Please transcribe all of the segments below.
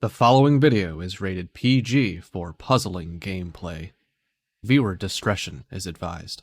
The following video is rated PG for puzzling gameplay. Viewer discretion is advised.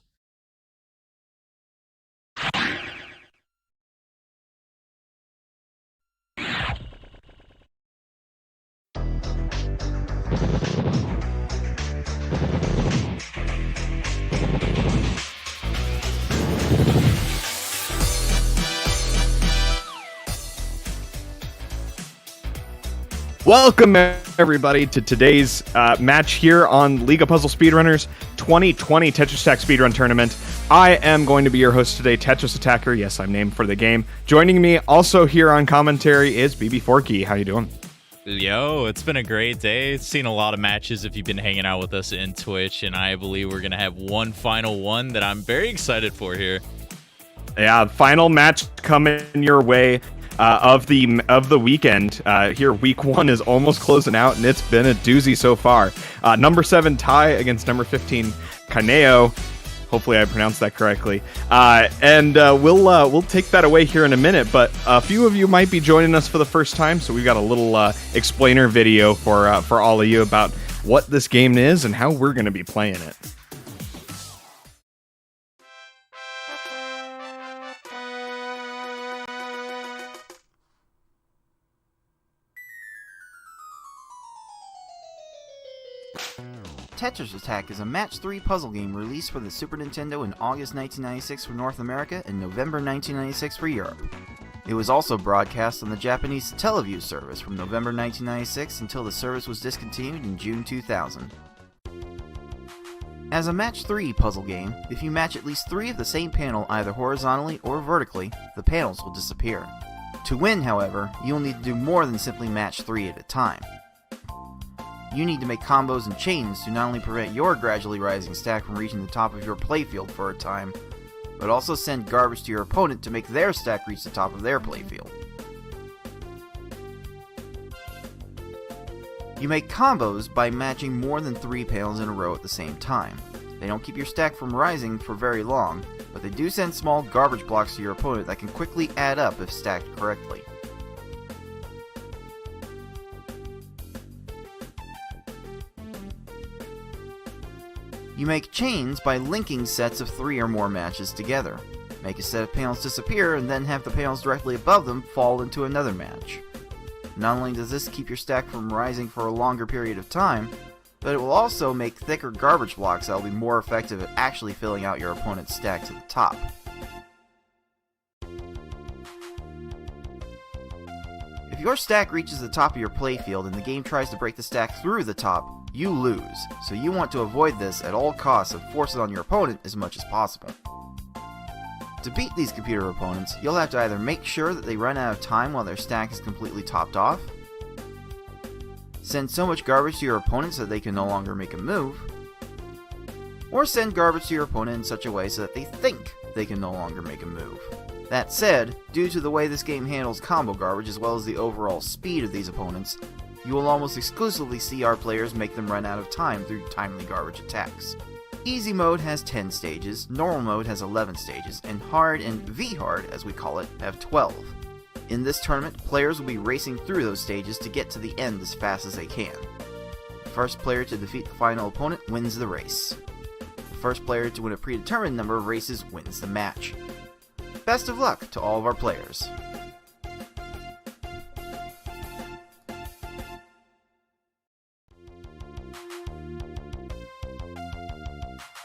Welcome, everybody, to today's match here on League of Puzzle Speedrunners 2020 Tetris Attack Speedrun Tournament. I am going to be your host today, Tetris Attacker. Yes, I'm named for the game. Joining me also here on commentary is BB4Key. How you doing? Yo, it's been a great day. Seen a lot of matches if you've been hanging out with us in Twitch, and I believe we're going to have one final one that I'm very excited for here. Yeah, final match coming your way. Of the weekend here. Week 1 is almost closing out, and it's been a doozy so far. Number 7 tie against number 15 Kynayo. Hopefully I pronounced that correctly. And we'll take that away here in a minute. But a few of you might be joining us for the first time, so we've got a little explainer video for all of you about what this game is and how we're going to be playing it. Tetris Attack is a match 3 puzzle game released for the Super Nintendo in August 1996 for North America and November 1996 for Europe. It was also broadcast on the Japanese Teleview service from November 1996 until the service was discontinued in June 2000. As a match 3 puzzle game, if you match at least 3 of the same panel either horizontally or vertically, the panels will disappear. To win, however, you'll need to do more than simply match 3 at a time. You need to make combos and chains to not only prevent your gradually rising stack from reaching the top of your playfield for a time, but also send garbage to your opponent to make their stack reach the top of their playfield. You make combos by matching more than 3 panels in a row at the same time. They don't keep your stack from rising for very long, but they do send small garbage blocks to your opponent that can quickly add up if stacked correctly. You make chains by linking sets of 3 or more matches together. Make a set of panels disappear and then have the panels directly above them fall into another match. Not only does this keep your stack from rising for a longer period of time, but it will also make thicker garbage blocks that will be more effective at actually filling out your opponent's stack to the top. If your stack reaches the top of your playfield and the game tries to break the stack through the top, you lose, so you want to avoid this at all costs and force it on your opponent as much as possible. To beat these computer opponents, you'll have to either make sure that they run out of time while their stack is completely topped off, send so much garbage to your opponent so that they can no longer make a move, or send garbage to your opponent in such a way so that they think they can no longer make a move. That said, due to the way this game handles combo garbage as well as the overall speed of these opponents, you will almost exclusively see our players make them run out of time through timely garbage attacks. Easy mode has 10 stages, normal mode has 11 stages, and hard and V-hard, as we call it, have 12. In this tournament, players will be racing through those stages to get to the end as fast as they can. The first player to defeat the final opponent wins the race. The first player to win a predetermined number of races wins the match. Best of luck to all of our players.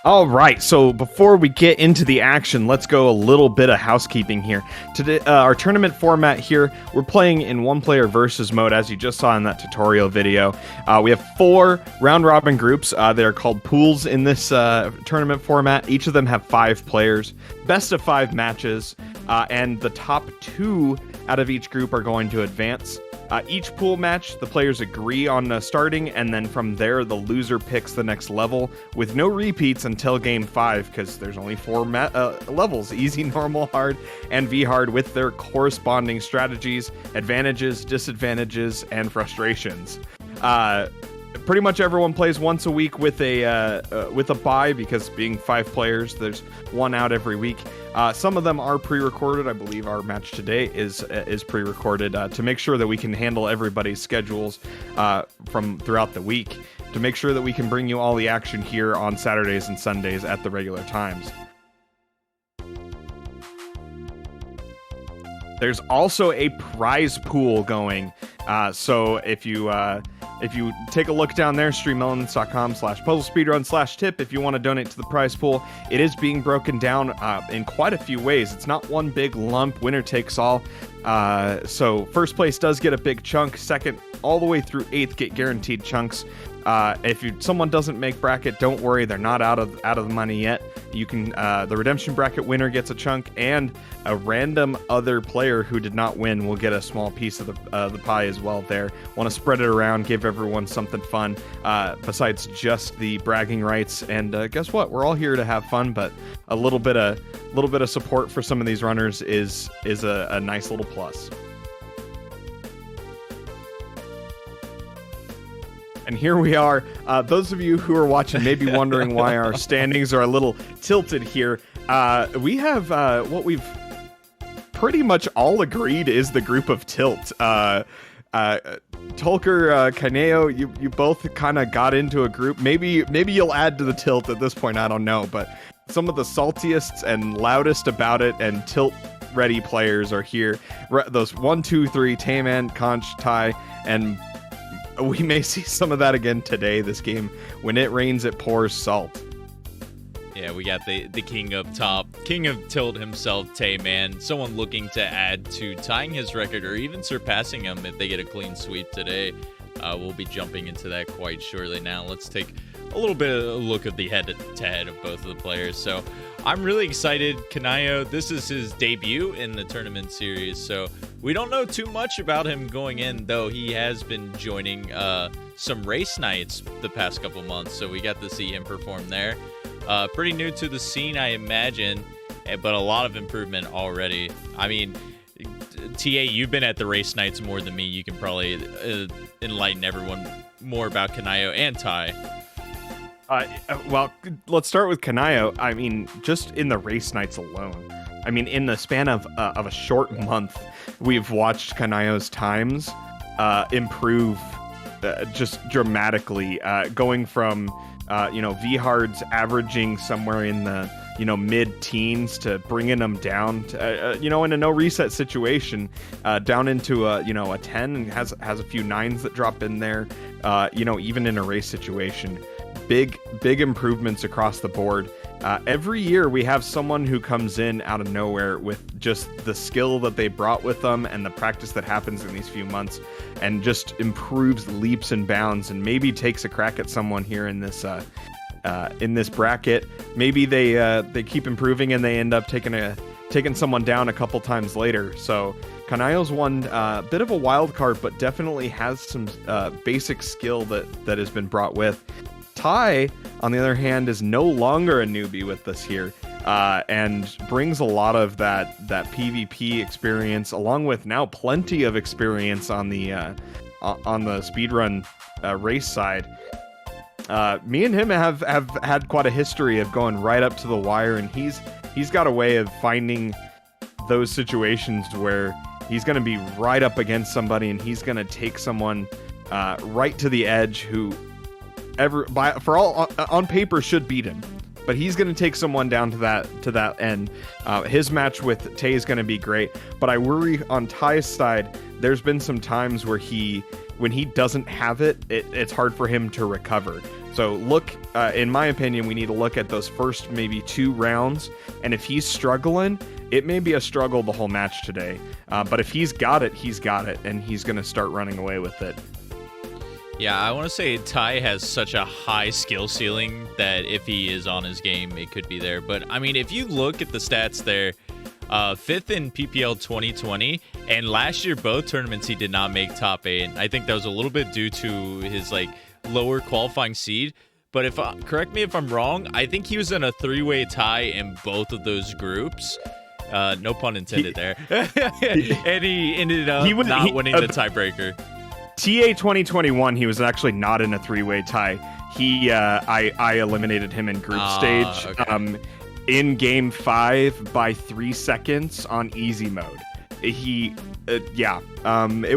All right, so before we get into the action, let's go a little bit of housekeeping here. Today, our tournament format here, we're playing in one-player versus mode, as you just saw in that tutorial video. We have 4 round-robin groups. They are called pools in this tournament format. Each of them have 5 players. Best of 5 matches, and the top 2 out of each group are going to advance. Each pool match, the players agree on starting, and then from there, the loser picks the next level, with no repeats until game 5, because there's only 4 levels, easy, normal, hard, and V-hard, with their corresponding strategies, advantages, disadvantages, and frustrations. pretty much everyone plays once a week with a bye, because being 5 players, there's one out every week. Some of them are pre-recorded. I believe our match today is pre-recorded to make sure that we can handle everybody's schedules from throughout the week, to make sure that we can bring you all the action here on Saturdays and Sundays at the regular times. There's also a prize pool going. So if you take a look down there, streamelements.com/puzzlespeedrun/tip, if you want to donate to the prize pool, it is being broken down in quite a few ways. It's not one big lump, winner takes all. So first place does get a big chunk. Second, all the way through 8th, get guaranteed chunks. If someone doesn't make bracket, don't worry, they're not out of the money yet. You can the redemption bracket winner gets a chunk, and a random other player who did not win will get a small piece of the pie as well. There, want to spread it around, give everyone something fun besides just the bragging rights. And guess what? We're all here to have fun, but a little bit of support for some of these runners is a nice little plus. And here we are. Those of you who are watching may be wondering why our standings are a little tilted here. We have what we've pretty much all agreed is the group of tilt. Tolker, Kynayo, you both kind of got into a group. Maybe you'll add to the tilt at this point. I don't know, but some of the saltiest and loudest about it and tilt ready players are here. Those 1, 2, 3, Tayman, Conch, Ty, and we may see some of that again today. This game, when it rains, it pours salt. Yeah, we got the king up top, king of tilt himself, Tayman, someone looking to add to tying his record or even surpassing him if they get a clean sweep today. We'll be jumping into that quite shortly. Now let's take a little bit of a look at the head-to-head of both of the players. So I'm really excited. Kynayo, this is his debut in the tournament series, so we don't know too much about him going in, though he has been joining some race nights the past couple months, so we got to see him perform there. Pretty new to the scene, I imagine, but a lot of improvement already. I mean, TA, you've been at the race nights more than me. You can probably enlighten everyone more about Kynayo and Ty. Well, let's start with Kynayo. I mean, just in the race nights alone, I mean, in the span of a short month, we've watched Kynayo's times improve just dramatically, going from V-Hards averaging somewhere in the mid-teens to bringing them down to, in a no reset situation, down into a 10, and has a few 9s that drop in there, even in a race situation. Big improvements across the board. Every year we have someone who comes in out of nowhere with just the skill that they brought with them and the practice that happens in these few months, and just improves leaps and bounds, and maybe takes a crack at someone here in this bracket. Maybe they keep improving and they end up taking someone down a couple times later. So Kynayo's one bit of a wild card, but definitely has some basic skill that has been brought with. Ty, on the other hand, is no longer a newbie with us here, and brings a lot of that PvP experience, along with now plenty of experience on the speedrun race side. Me and him have had quite a history of going right up to the wire, and he's got a way of finding those situations where he's going to be right up against somebody, and he's going to take someone right to the edge who on paper should beat him, but he's going to take someone down to that end. His match with Tay is going to be great, but I worry on Ty's side, there's been some times where when he doesn't have it's hard for him to recover. So look, in my opinion, we need to look at those first maybe 2 rounds, and if he's struggling, it may be a struggle the whole match today, but if he's got it, and he's going to start running away with it. Yeah, I want to say Ty has such a high skill ceiling that if he is on his game, it could be there. But, I mean, if you look at the stats there, 5th in PPL 2020, and last year, both tournaments, he did not make top 8. I think that was a little bit due to his, lower qualifying seed. But correct me if I'm wrong, I think he was in a 3-way tie in both of those groups. No pun intended there. And he ended up not winning the tiebreaker. TA 2021, he was actually not in a three-way tie. I eliminated him in group stage. Okay. In game 5 by 3 seconds on easy mode. It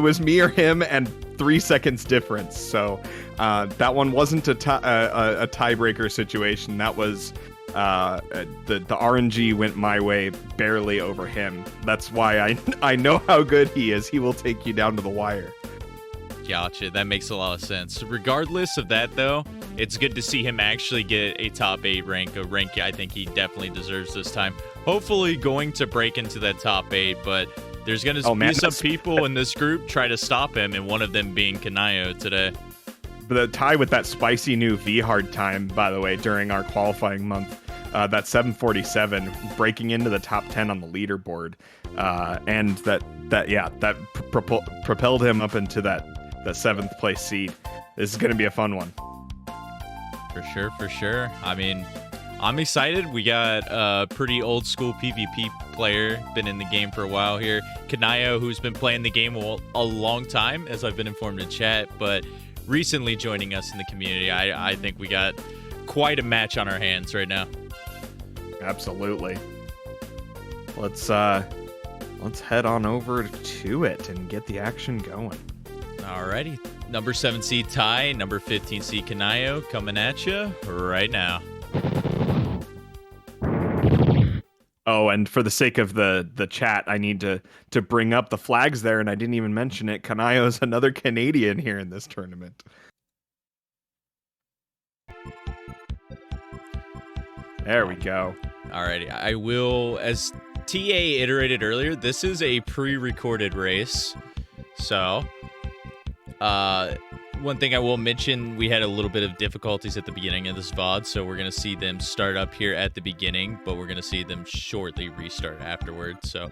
was me or him and 3 seconds difference. So that one wasn't a tiebreaker situation. That was the RNG went my way barely over him. That's why I know how good he is. He will take you down to the wire. Gotcha. That makes a lot of sense. Regardless of that, though, it's good to see him actually get a top 8 rank, a rank I think he definitely deserves this time. Hopefully going to break into that top 8, but there's going to be some people in this group try to stop him, and one of them being Kynayo today. The tie with that spicy new V-hard time, by the way, during our qualifying month, that 747, breaking into the top 10 on the leaderboard, and that propelled him up into that 7th place seed. This is going to be a fun one. For sure. I mean, I'm excited. We got a pretty old school PvP player, been in the game for a while here. Kynayo, who's been playing the game a long time, as I've been informed in chat, but recently joining us in the community. I think we got quite a match on our hands right now. Absolutely. Let's head on over to it and get the action going. Alrighty. Number 7 seed Ty, number 15 seed Kynayo coming at you right now. Oh, and for the sake of the chat, I need to bring up the flags there, and I didn't even mention it. Kynayo is another Canadian here in this tournament. There we go. Alrighty, I will, as TA iterated earlier, this is a pre-recorded race. So, one thing I will mention, we had a little bit of difficulties at the beginning of this VOD, so we're going to see them start up here at the beginning, but we're going to see them shortly restart afterwards, so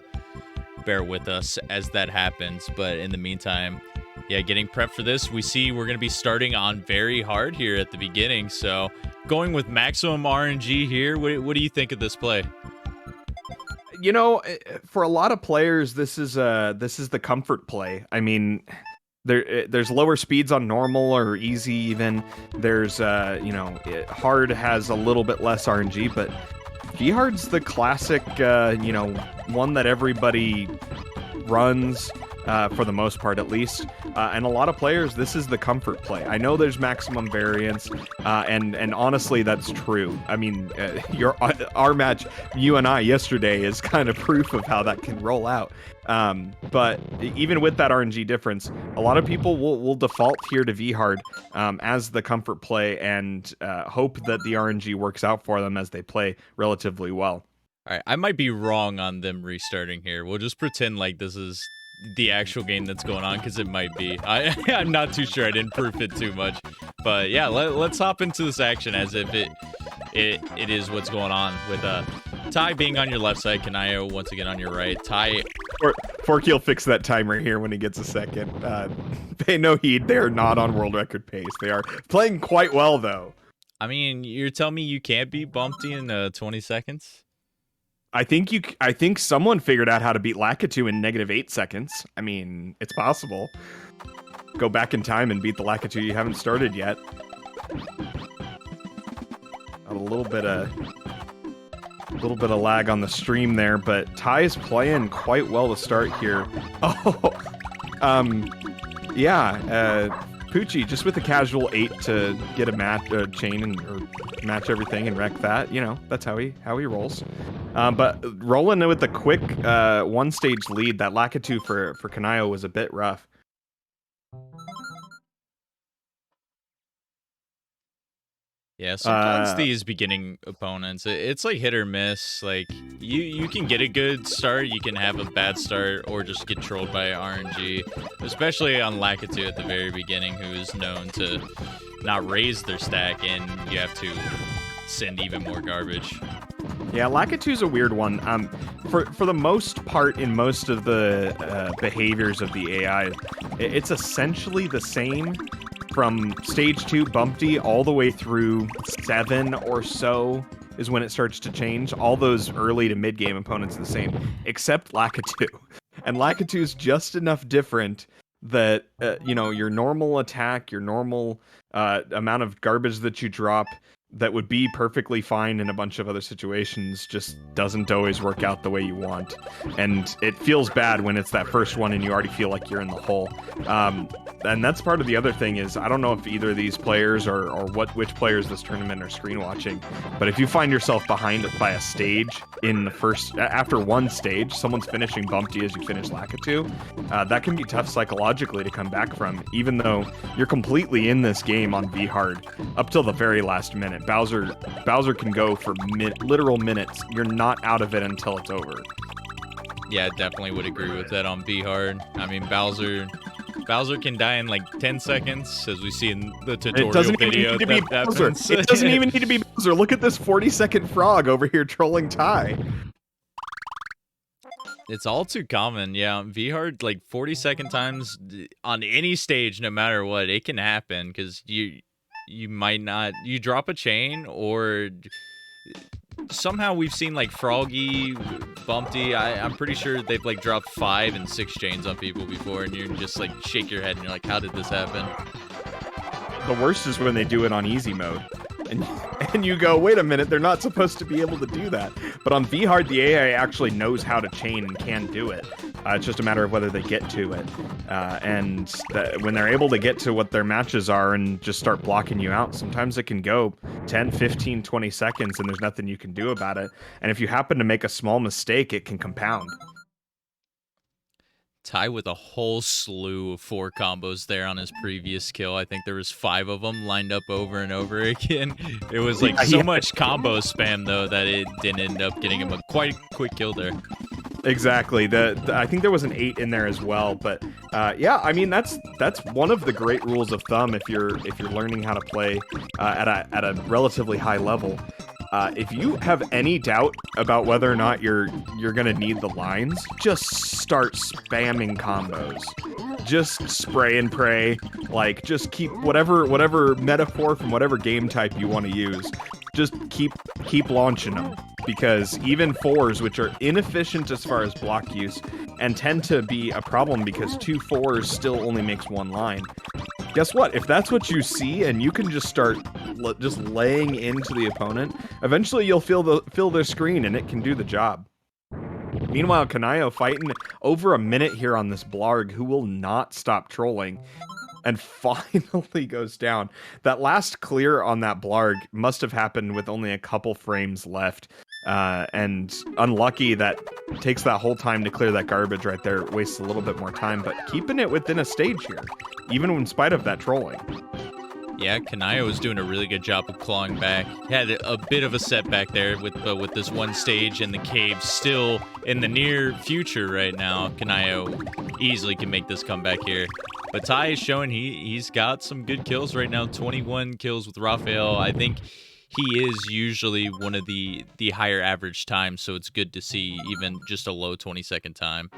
bear with us as that happens. But in the meantime, yeah, getting prepped for this, we see we're going to be starting on very hard here at the beginning, so going with maximum RNG here. What do you think of this play? You know, for a lot of players, this is the comfort play. I mean, there's lower speeds on normal or easy even. There's hard has a little bit less RNG, but V-hard's the classic one that everybody runs for the most part, at least. And a lot of players, this is the comfort play. I know there's maximum variance, and honestly, that's true. I mean, our match, you and I, yesterday is kind of proof of how that can roll out. But even with that RNG difference, a lot of people will default here to V-hard as the comfort play and hope that the RNG works out for them as they play relatively well. All right, I might be wrong on them restarting here. We'll just pretend like this is the actual game that's going on, because it might be. I'm not too sure. I didn't proof it too much, but yeah, let's hop into this action as if it is what's going on with Ty being on your left side, Kynayo once again on your right. Ty, Forky will fix that timer here when he gets a second. Pay no heed. They are not on world record pace. They are playing quite well, though. I mean, you're telling me you can't beat Bumpty in 20 seconds? I think someone figured out how to beat Lakitu in -8 seconds. I mean, it's possible. Go back in time and beat the Lakitu you haven't started yet. Got a little bit of lag on the stream there, but Ty is playing quite well to start here. Poochie just with a casual 8 to get a match, chain or match everything and wreck that. You know, that's how he rolls. But rolling with the quick 1-stage lead, that Lakitu for Kynayo was a bit rough. Yeah, sometimes these beginning opponents, it's like hit or miss. Like, you can get a good start, you can have a bad start, or just get trolled by RNG. Especially on Lakitu at the very beginning, who is known to not raise their stack, and you have to send even more garbage. Yeah, Lakitu's a weird one. For the most part, in most of the behaviors of the AI, it's essentially the same from stage 2 Bumpty all the way through 7 or so is when it starts to change. All those early to mid-game opponents are the same, except Lakitu. And Lakitu's just enough different that your normal attack, your normal amount of garbage that you drop that would be perfectly fine in a bunch of other situations just doesn't always work out the way you want. And it feels bad when it's that first one and you already feel like you're in the hole. And that's part of the other thing is, I don't know if either of these players or which players this tournament are screen watching, but if you find yourself behind by a stage in the after one stage, someone's finishing bumpty as you finish Lakitu, that can be tough psychologically to come back from, even though you're completely in this game on V hard up till the very last minute. Bowser can go for literal minutes. You're not out of it until it's over. Yeah, definitely would agree with that on V hard. I mean, Bowser can die in like 10 seconds, as we see in the tutorial video. It doesn't even need to be Bowser. Look at this 40-second frog over here trolling Ty. It's all too common, yeah. V hard, like 40-second times on any stage, no matter what, it can happen because you might not, you drop a chain, or somehow we've seen like Froggy, Bumpty, I'm pretty sure they've like dropped 5 and 6 chains on people before, and you just like shake your head and you're like, how did this happen? The worst is when they do it on easy mode. And you go, wait a minute, they're not supposed to be able to do that. But on V hard, the AI actually knows how to chain and can do it. It's just a matter of whether they get to it. When they're able to get to what their matches are and just start blocking you out, sometimes it can go 10, 15, 20 seconds and there's nothing you can do about it. And if you happen to make a small mistake, it can compound. Ty with a whole slew of 4 combos there on his previous kill. I think there was 5 of them lined up over and over again. It was like so much combo spam though that it didn't end up getting him a quite quick kill there. Exactly. I think there was an 8 in there as well. But yeah, I mean that's one of the great rules of thumb if you're learning how to play at a relatively high level. If you have any doubt about whether or not you're gonna need the lines, just start spamming combos. Just spray and pray. Like, just keep whatever metaphor from whatever game type you want to use. Just keep launching them, because even 4s, which are inefficient as far as block use and tend to be a problem because 2 4s still only makes 1 line. Guess what? If that's what you see and you can just start just laying into the opponent, eventually you'll fill their screen and it can do the job. Meanwhile, Kynayo fighting over a minute here on this Blarg, who will not stop trolling, and finally goes down. That last clear on that Blarg must have happened with only a couple frames left. And unlucky that takes that whole time to clear that garbage right there. It wastes a little bit more time, but keeping it within a stage here, even in spite of that trolling. Yeah, Kynayo was doing a really good job of clawing back. Had a bit of a setback there with this one stage and the cave still in the near future right now. Kynayo easily can make this comeback here. But Ty is showing he's got some good kills right now. 21 kills with Raphael. I think he is usually one of the higher average times, so it's good to see even just a low 20-second time.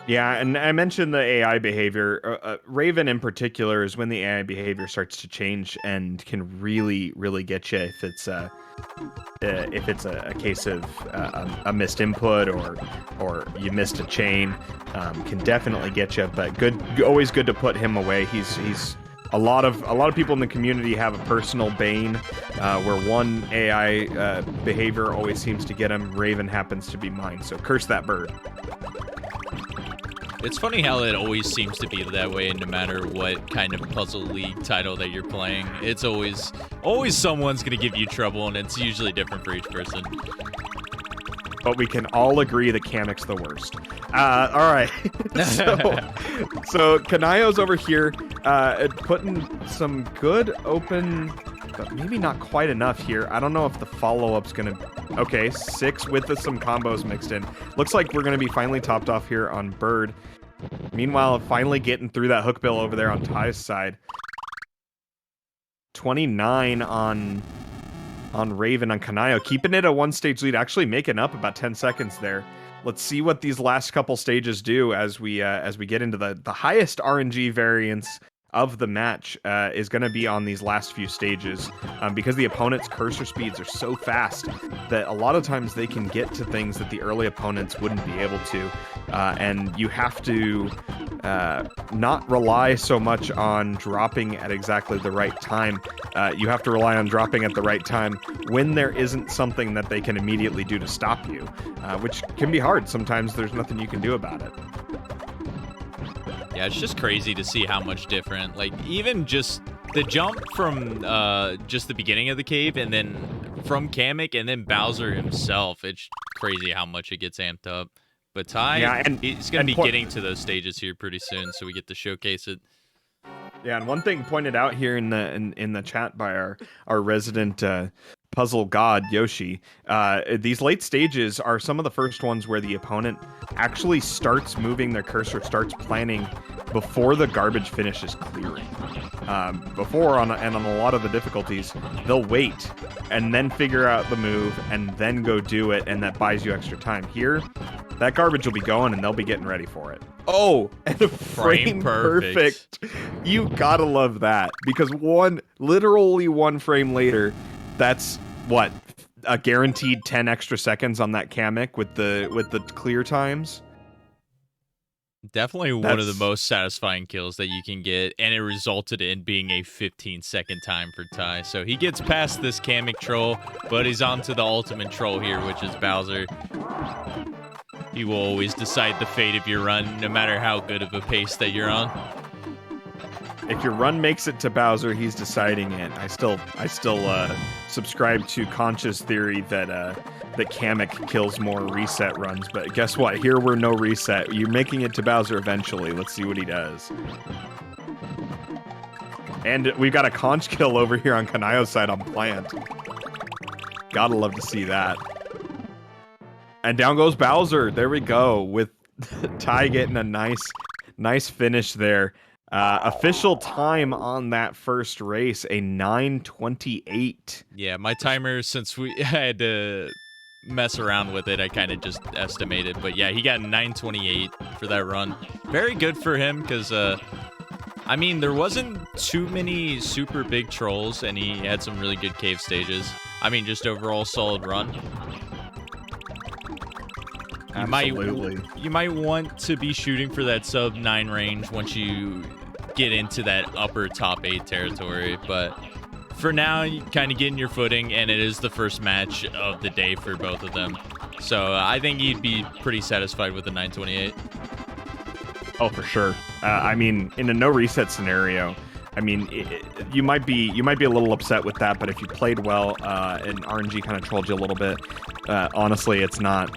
Yeah, and I mentioned the AI behavior. Raven in particular is when the AI behavior starts to change and can really, really get you if it's a case of a missed input or you missed a chain. Can definitely get you, but always good to put him away. He's a lot of people in the community have a personal bane where one AI behavior always seems to get him. Raven happens to be mine, so curse that bird. It's funny how it always seems to be that way, no matter what kind of Puzzle League title that you're playing. It's always someone's going to give you trouble, and it's usually different for each person. But we can all agree that Kamek's the worst. All right. so Kynayo's over here putting some good open, but maybe not quite enough here. I don't know if the follow-up's going to... Okay, 6 with some combos mixed in. Looks like we're going to be finally topped off here on Bird. Meanwhile, finally getting through that hook bill over there on Ty's side. 29 on Raven on Kynayo, keeping it a 1-stage lead, actually making up about 10 seconds there. Let's see what these last couple stages do as we get into the highest RNG variance of the match is going to be on these last few stages because the opponent's cursor speeds are so fast that a lot of times they can get to things that the early opponents wouldn't be able to, and you have to not rely so much on dropping at exactly the right time. You have to rely on dropping at the right time when there isn't something that they can immediately do to stop you, which can be hard. Sometimes there's nothing you can do about it. Yeah, it's just crazy to see how much different. Like, even just the jump from just the beginning of the cave, and then from Kamek, and then Bowser himself. It's crazy how much it gets amped up. But Ty, he's going to be getting to those stages here pretty soon, so we get to showcase it. Yeah, and one thing pointed out here in the chat by our resident puzzle god Yoshi, these late stages are some of the first ones where the opponent actually starts moving their cursor, starts planning before the garbage finishes clearing. Before on a lot of the difficulties, they'll wait and then figure out the move and then go do it, and that buys you extra time. Here, that garbage will be going and they'll be getting ready for it. Oh, and a frame perfect. You gotta love that, because literally one frame later, that's what, a guaranteed 10 extra seconds on that Kamek with the clear times. Definitely one of the most satisfying kills that you can get, and it resulted in being a 15-second time for Ty. So he gets past this Kamek troll, but he's on to the ultimate troll here, which is Bowser. He will always decide the fate of your run, no matter how good of a pace that you're on. If your run makes it to Bowser, he's deciding it. I still subscribe to conscious theory that Kamek kills more reset runs, but guess what? Here we're no reset. You're making it to Bowser eventually. Let's see what he does. And we've got a conch kill over here on Kynayo's side on plant. Gotta love to see that. And down goes Bowser. There we go, with Ty getting a nice finish there. Official time on that first race, a 9:28. Yeah, my timer, since we had to mess around with it, I kind of just estimated. But yeah, he got 9:28 for that run. Very good for him, because I mean, there wasn't too many super big trolls, and he had some really good cave stages. I mean, just overall solid run. You might want to be shooting for that sub 9 range once you get into that upper top 8 territory, but for now, you kind of getting your footing, and it is the first match of the day for both of them. So I think you'd be pretty satisfied with the 9:28. Oh, for sure. I mean, in a no reset scenario, I mean, you might be a little upset with that, but if you played well and RNG kind of trolled you a little bit, honestly, it's not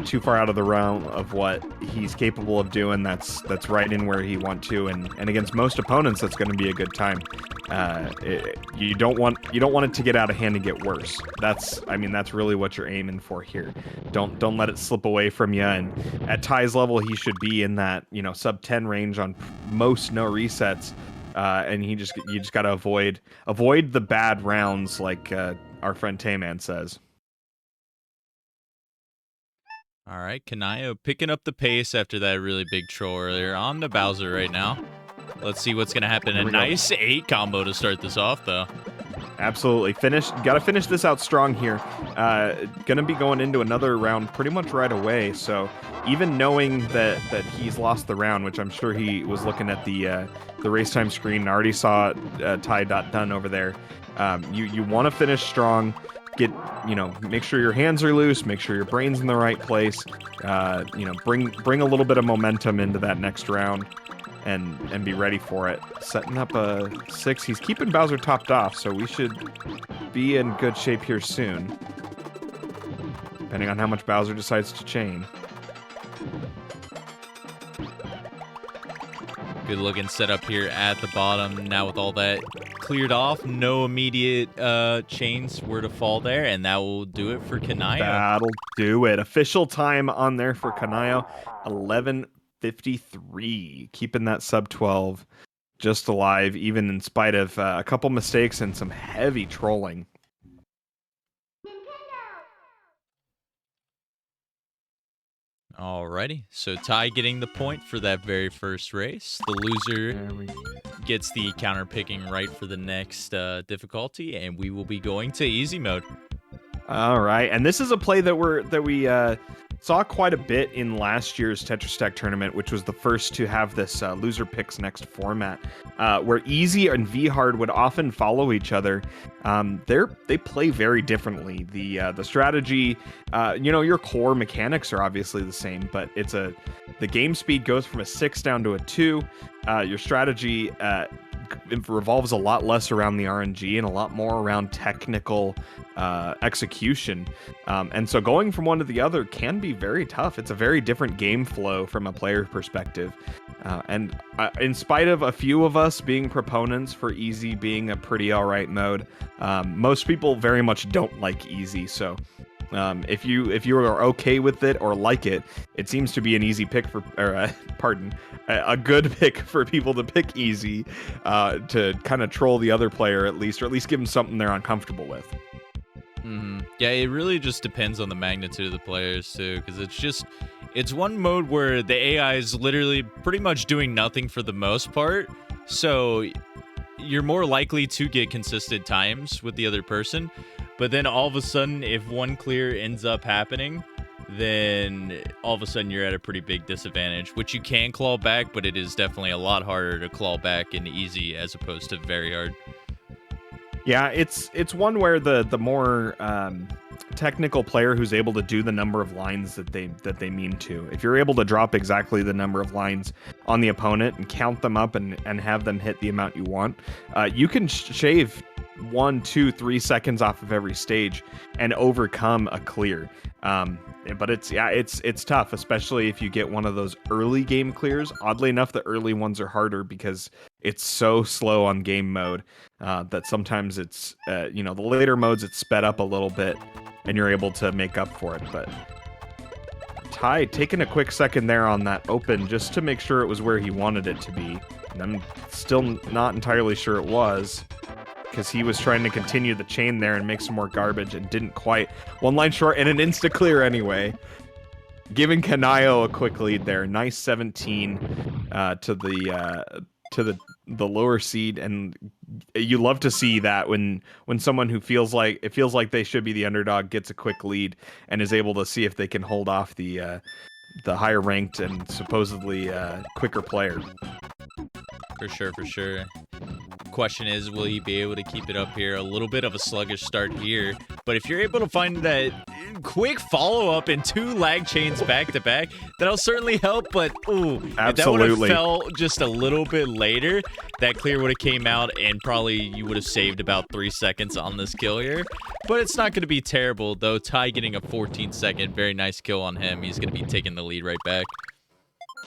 too far out of the realm of what he's capable of doing. That's right in where he want to, and against most opponents, that's going to be a good time. You don't want it to get out of hand and get worse. That's really what you're aiming for here. Don't let it slip away from you. And at Ty's level, he should be in that sub 10 range on most no resets. And you just got to avoid the bad rounds, like our friend Tayman says. All right, Kynayo picking up the pace after that really big troll earlier. On to Bowser right now. Let's see what's going to happen. A nice 8 combo to start this off, though. Absolutely. Got to finish this out strong here. Going to be going into another round pretty much right away. So even knowing that he's lost the round, which I'm sure he was looking at the race time screen and already saw Ty.done over there, you want to finish strong. Make sure your hands are loose, make sure your brain's in the right place, bring a little bit of momentum into that next round and be ready for it. Setting up a 6. He's keeping Bowser topped off, so we should be in good shape here soon, depending on how much Bowser decides to chain. Good looking setup here at the bottom. Now with all that cleared off, no immediate chains were to fall there, and that will do it for Kynayo. That'll do it. Official time on there for Kynayo, 11:53. Keeping that sub 12 just alive, even in spite of a couple mistakes and some heavy trolling. Alrighty, so Ty getting the point for that very first race. The loser There we go. gets the counter picking right for the next difficulty, and we will be going to easy mode. All right, and this is a play that we saw quite a bit in last year's Tetris Stack tournament, which was the first to have this loser picks next format, where easy and V hard would often follow each other. They play very differently. The strategy, your core mechanics are obviously the same, but the game speed goes from a 6 down to a 2. Your strategy it revolves a lot less around the RNG and a lot more around technical execution. And so going from one to the other can be very tough. It's a very different game flow from a player perspective. And in spite of a few of us being proponents for easy being a pretty all right mode, most people very much don't like easy. So if you are okay with it or like it, it seems to be an easy pick a good pick for people to pick easy to kind of troll the other player at least, or at least give them something they're uncomfortable with. Yeah, it really just depends on the magnitude of the players too, because it's one mode where the AI is literally pretty much doing nothing for the most part, so you're more likely to get consistent times with the other person. But then all of a sudden, if one clear ends up happening, then all of a sudden you're at a pretty big disadvantage, which you can claw back, but it is definitely a lot harder to claw back in easy as opposed to very hard. Yeah, it's one where the more technical player who's able to do the number of lines that they mean to. If you're able to drop exactly the number of lines on the opponent and count them up and have them hit the amount you want, you can shave 1, 2, 3 seconds off of every stage and overcome a clear. But it's tough, especially if you get one of those early game clears. Oddly enough, the early ones are harder because it's so slow on game mode that sometimes it's the later modes it's sped up a little bit and you're able to make up for it. But Ty taking a quick second there on that open just to make sure it was where he wanted it to be. And I'm still not entirely sure it was, because he was trying to continue the chain there and make some more garbage and didn't quite. One line short and an insta clear anyway. Giving Kynayo a quick lead there. Nice 17 to the lower seed, and you love to see that when someone who feels like they should be the underdog gets a quick lead and is able to see if they can hold off the higher ranked and supposedly quicker player. For sure. Question is, will you be able to keep it up here? A little bit of a sluggish start here, but if you're able to find that quick follow-up and 2 lag chains back-to-back, that'll certainly help. But if that would have fell just a little bit later, that clear would have came out and probably you would have saved about 3 seconds on this kill here. But it's not going to be terrible, though. Ty getting a 14-second, very nice kill on him. He's going to be taking the lead right back.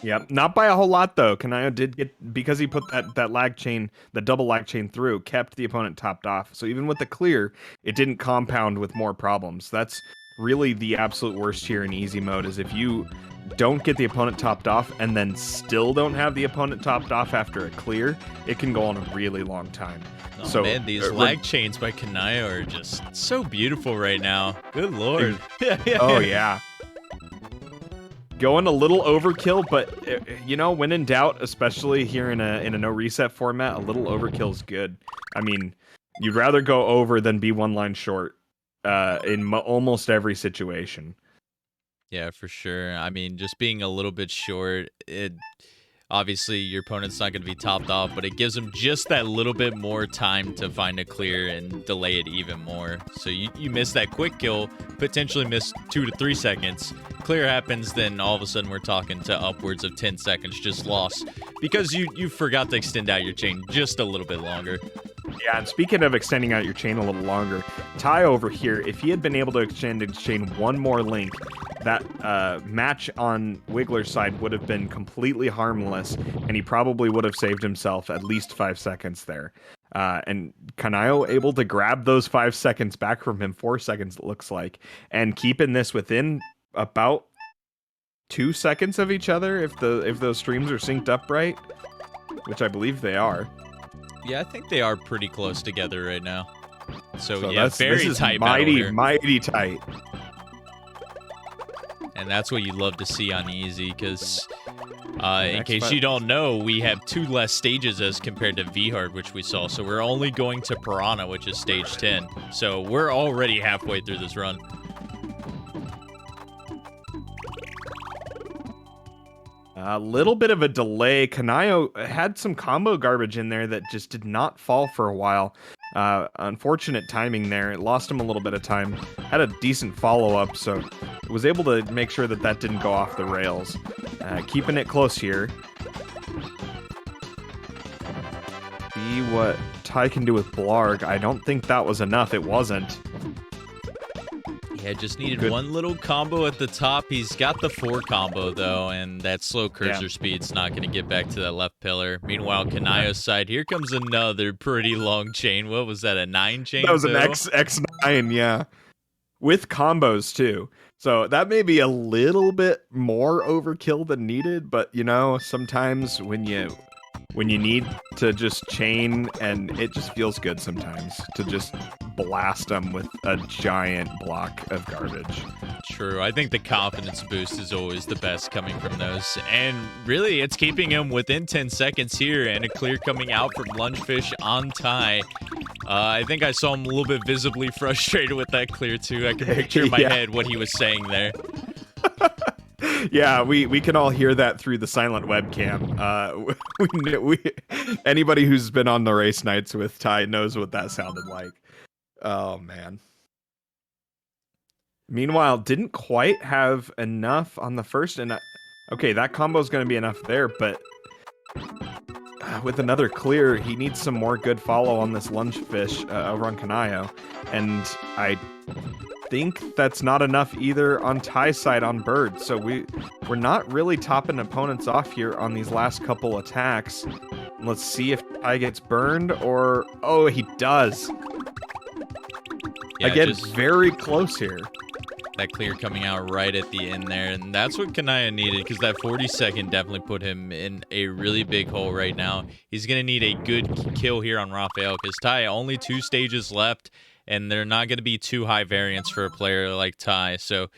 Yep, not by a whole lot though. Kynayo did get, because he put that lag chain, the double lag chain through, kept the opponent topped off. So even with the clear, it didn't compound with more problems. That's really the absolute worst here in easy mode, is if you don't get the opponent topped off and then still don't have the opponent topped off after a clear, it can go on a really long time. Oh, so man, these lag chains by Kynayo are just so beautiful right now. Good lord. Oh yeah. Going a little overkill, but when in doubt, especially here in a no reset format, a little overkill is good. I mean, you'd rather go over than be one line short in almost every situation. Yeah, for sure. I mean, just being a little bit short, obviously your opponent's not going to be topped off, but it gives them just that little bit more time to find a clear and delay it even more. So you miss that quick kill, potentially miss 2 to 3 seconds. Clear happens, then all of a sudden we're talking to upwards of 10 seconds just lost because you forgot to extend out your chain just a little bit longer. Yeah, and speaking of extending out your chain a little longer, Ty over here, if he had been able to extend his chain one more link, that match on Wiggler's side would have been completely harmless, and he probably would have saved himself at least 5 seconds there. And Kynayo able to grab those 5 seconds back from him, 4 seconds it looks like, and keeping this within about 2 seconds of each other if those streams are synced up right, which I believe they are. Yeah, I think they are pretty close together right now. So yeah, this is tight. mighty tight. And that's what you love to see on easy, because in case five- you don't know, we have 2 less stages as compared to V-Hard, which we saw. So we're only going to Piranha, which is stage 10. So we're already halfway through this run. A little bit of a delay. Kynayo had some combo garbage in there that just did not fall for a while. Unfortunate timing there. It lost him a little bit of time. Had a decent follow-up, so was able to make sure that that didn't go off the rails. Keeping it close here. See what Ty can do with Blarg. I don't think that was enough. It wasn't. Yeah, just needed Good. one little combo at the top. He's got the 4 combo, though, and that slow cursor speed's not going to get back to that left pillar. Meanwhile, Kynayo's side, here comes another pretty long chain. What was that, a 9 chain? That was an though? X9, yeah. With combos, too. So that may be a little bit more overkill than needed, but, you know, sometimes when you need to just chain, and it just feels good sometimes to just blast them with a giant block of garbage. True. I think the confidence boost is always the best coming from those. And really, it's keeping him within 10 seconds here, and a clear coming out from Lungefish on Ty. I think I saw him a little bit visibly frustrated with that clear, too. I can picture in my Yeah. head what he was saying there. Yeah, we can all hear that through the silent webcam. Anybody who's been on the race nights with Ty knows what that sounded like. Oh man. Meanwhile, didn't quite have enough on the first, and okay, that combo is going to be enough there, but with another clear, he needs some more good follow on this Lungefish over on Kynayo, and I think that's not enough either on Ty's side on Bird. So we're not really topping opponents off here on these last couple attacks. Let's see if Ty gets burned, or oh, he does. Yeah, Again, just very close here. that clear coming out right at the end there, and that's what Kynayo needed, because that 40-second definitely put him in a really big hole right now. He's going to need a good kill here on Raphael, because Ty, only 2 stages left, and they're not going to be too high variance for a player like Ty. So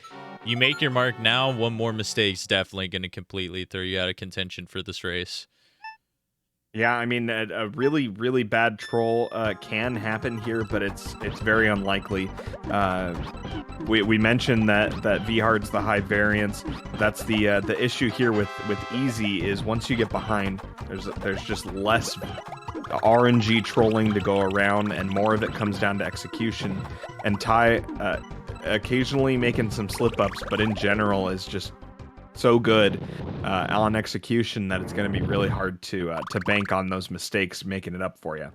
you make your mark now. One more mistake's definitely going to completely throw you out of contention for this race. Yeah, I mean, a really, really bad troll can happen here, but it's very unlikely. We mentioned that V-Hard's the high variance. That's the issue here with easy is once you get behind, there's just less RNG trolling to go around, and more of it comes down to execution. And Ty occasionally making some slip-ups, but in general is just so good on execution that it's going to be really hard to bank on those mistakes making it up for you.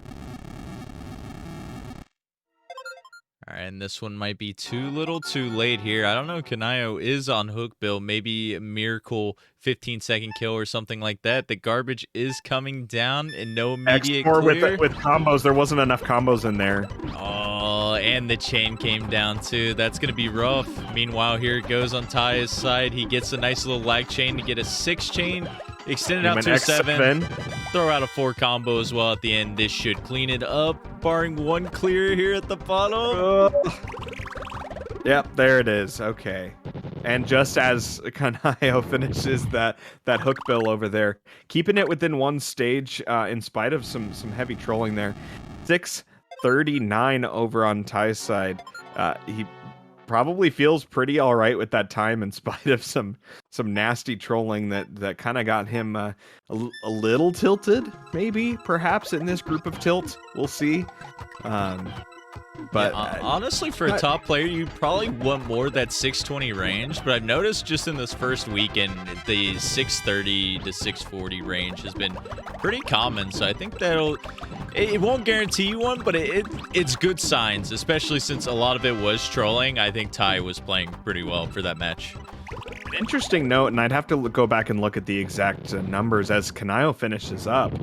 All right, and this one might be too little too late here. I don't know. Kynayo is on hook bill. Maybe a miracle 15-second kill or something like that. The garbage is coming down and no immediate clear. With combos. There wasn't enough combos in there. Oh, and the chain came down too. That's going to be rough. Meanwhile, here it goes on Ty's side. He gets a nice little lag chain to get a 6 chain. Extend it out to a 7. Throw out a 4 combo as well at the end. This should clean it up, barring one clear here at the bottom. Yep, there it is. Okay. And just as Kynayo finishes that hook bill over there, keeping it within 1 stage in spite of some heavy trolling there. 6:39 over on Ty's side. He probably feels pretty all right with that time in spite of some nasty trolling that kind of got him a little tilted, maybe, perhaps, in this group of tilt. We'll see. But yeah, honestly, for a top player, you probably want more that 620 range. But I've noticed just in this first weekend, the 630 to 640 range has been pretty common. So I think it won't guarantee you one, but it's good signs, especially since a lot of it was trolling. I think Ty was playing pretty well for that match. an interesting note, and I'd have to go back and look at the exact numbers as Kynayo finishes up.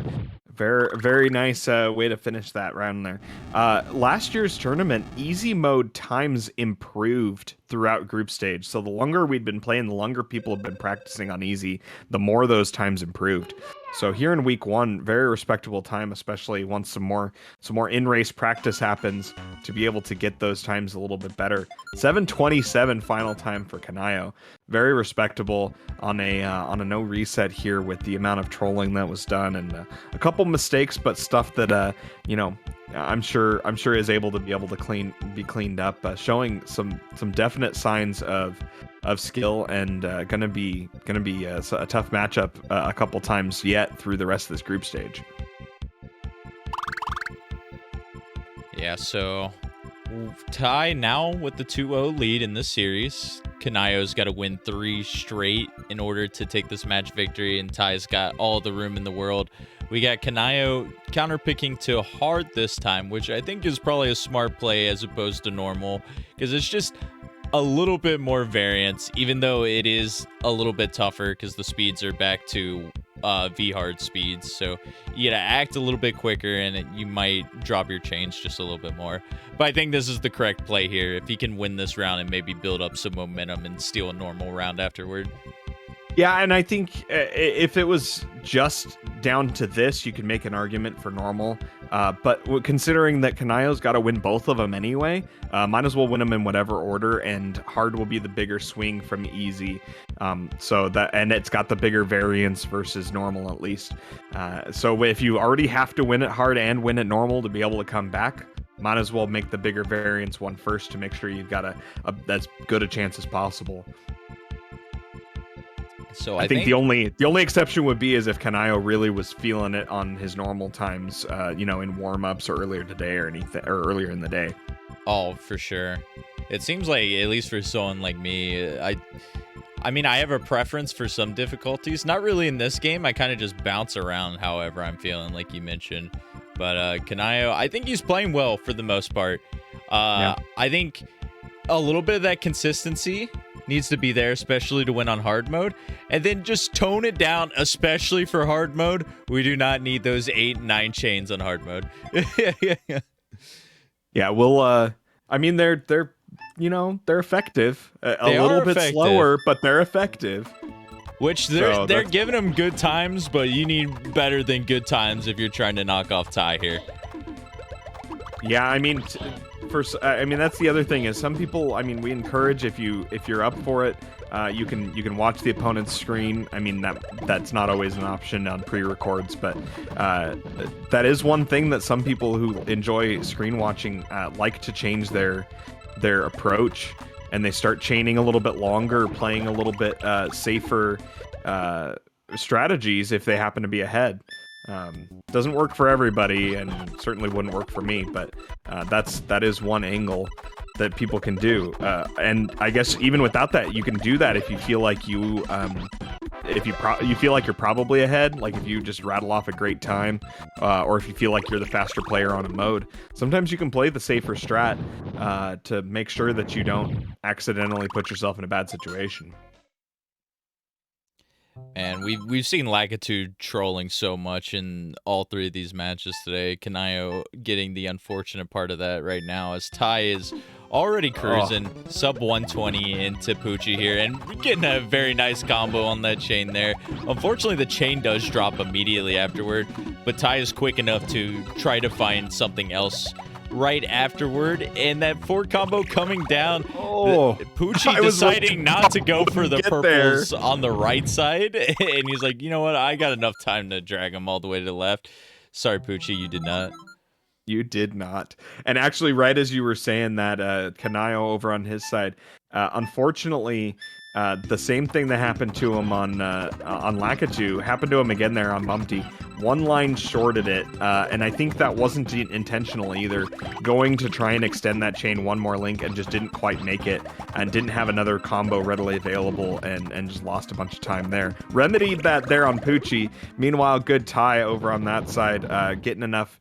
Very nice way to finish that round there. Last year's tournament, easy mode times improved throughout group stage. So the longer we'd been playing, the longer people have been practicing on easy, the more those times improved. So here in week 1, very respectable time, especially once some more in-race practice happens to be able to get those times a little bit better. 7:27 final time for Kynayo. Very respectable on a no reset here with the amount of trolling that was done and a couple mistakes, but stuff that I'm sure is able to be cleaned up, showing some definite signs of skill and gonna be a tough matchup a couple times yet through the rest of this group stage. Yeah, so Ty now with the 2-0 lead in this series. Kynayo's got to win 3 straight in order to take this match victory, and Ty's got all the room in the world. We got Kynayo counterpicking to hard this time, which I think is probably a smart play as opposed to normal, because it's just a little bit more variance, even though it is a little bit tougher because the speeds are back to V-hard speeds. So you gotta act a little bit quicker and you might drop your chains just a little bit more. But I think this is the correct play here. If he can win this round and maybe build up some momentum and steal a normal round afterward. Yeah, and I think if it was just down to this, you could make an argument for normal. But considering that Kynayo's got to win both of them anyway, might as well win them in whatever order, and hard will be the bigger swing from easy. And it's got the bigger variance versus normal at least. So if you already have to win it hard and win it normal to be able to come back, might as well make the bigger variance one first to make sure you've got as good a chance as possible. So I think the only exception would be is if Kynayo really was feeling it on his normal times, in warm-ups or earlier today or anything, or earlier in the day. Oh, for sure. It seems like, at least for someone like me, I mean, I have a preference for some difficulties. Not really in this game. I kind of just bounce around however I'm feeling, like you mentioned. But Kynayo, I think he's playing well for the most part. Yeah. I think a little bit of that consistency needs to be there, especially to win on hard mode, and then just tone it down, especially for hard mode. We do not need those 8 and 9 chains on hard mode. Yeah, well, I mean, they're effective. A little bit slower, but they're effective. Which they're giving them good times, but you need better than good times if you're trying to knock off Ty here. Yeah, I mean, that's the other thing is some people. I mean, we encourage if you're up for it, you can watch the opponent's screen. I mean that's not always an option on pre-records, but that is one thing that some people who enjoy screen watching like to change their approach, and they start chaining a little bit longer, playing a little bit safer strategies if they happen to be ahead. Doesn't work for everybody, and certainly wouldn't work for me, but that is one angle that people can do. And I guess even without that, you can do that if you feel like you feel like you're probably ahead, like if you just rattle off a great time, or if you feel like you're the faster player on a mode. Sometimes you can play the safer strat to make sure that you don't accidentally put yourself in a bad situation. And we've seen Lakitu trolling so much in all 3 of these matches today. Kynayo getting the unfortunate part of that right now, as Ty is already cruising sub 120 into Poochie here, and getting a very nice combo on that chain there. Unfortunately, the chain does drop immediately afterward, but Ty is quick enough to try to find something else right afterward, and that 4 combo coming down. Poochie deciding not to go for the purples on the right side, and he's like, you know what, I got enough time to drag him all the way to the left. Sorry, Poochie, you did not. You did not. And actually, right as you were saying that, Kynayo over on his side, unfortunately, the same thing that happened to him on Lakitu happened to him again there on Bumpty. One line shorted it, and I think that wasn't intentional either. Going to try and extend that chain one more link and just didn't quite make it, and didn't have another combo readily available, and just lost a bunch of time there. Remedied that there on Poochie. Meanwhile, good Ty over on that side, getting enough,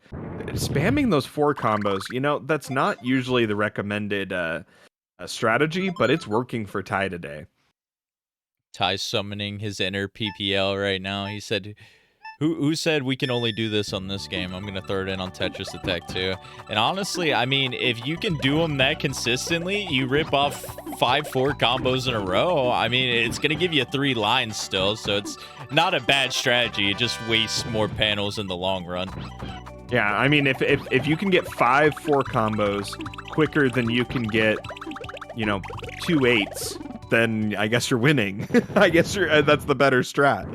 spamming those 4 combos. You know, that's not usually the recommended strategy, but it's working for Ty today. Ty's summoning his inner PPL right now. He said, Who said we can only do this on this game? I'm gonna throw it in on Tetris Attack too. And honestly, I mean, if you can do them that consistently, you rip off 5-4 combos in a row. I mean, it's gonna give you 3 lines still, so it's not a bad strategy. It just wastes more panels in the long run. Yeah, I mean, if you can get 5-4 combos quicker than you can get, 2 8s, then I guess you're winning. I guess that's the better strat.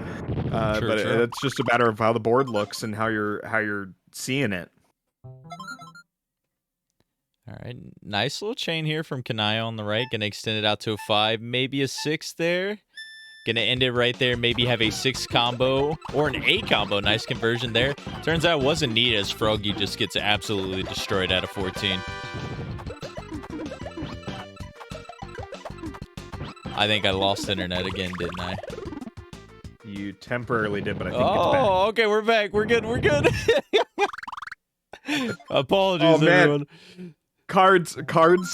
But it's just a matter of how the board looks and how you're seeing it. All right, nice little chain here from Kynayo on the right. Gonna extend it out to a 5, maybe a 6 there. Gonna end it right there, maybe have a 6 combo or an 8 combo. Nice conversion there. Turns out it wasn't needed as Froggy just gets absolutely destroyed out of 14. I think I lost internet again, didn't I? You temporarily did, but I think it's back. Oh, okay, we're back. We're good. We're good. Apologies, everyone. Cards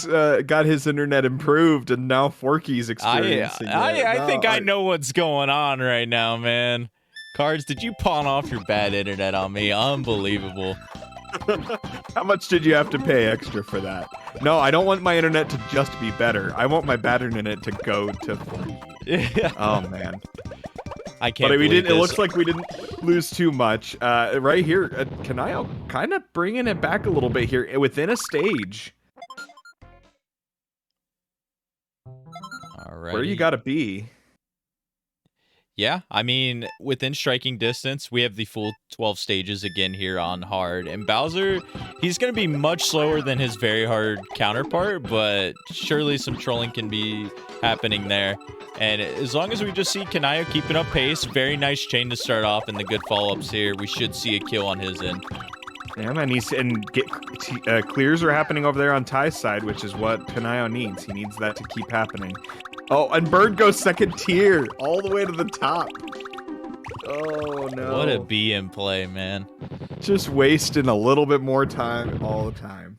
got his internet improved, and now Forky's experiencing it. I think I know what's going on right now, man. Cards, did you pawn off your bad internet on me? Unbelievable. How much did you have to pay extra for that? No, I don't want my internet to just be better. I want my bad internet to go to Forky. Oh, man. I can't. But believe it this. looks like we didn't lose too much. Right here, Kynayo kind of bringing it back a little bit here within a stage. Alrighty. Where you gotta be. Yeah, I mean, within striking distance, we have the full 12 stages again here on hard. And Bowser, he's going to be much slower than his very hard counterpart, but surely some trolling can be happening there. And as long as we just see Kynayo keeping up pace, very nice chain to start off, and the good follow-ups here, we should see a kill on his end. Yeah, man, clears are happening over there on Ty's side, which is what Kynayo needs. He needs that to keep happening. Oh, and Bird goes second tier, all the way to the top. Oh, no. What a BM play, man. Just wasting a little bit more time all the time.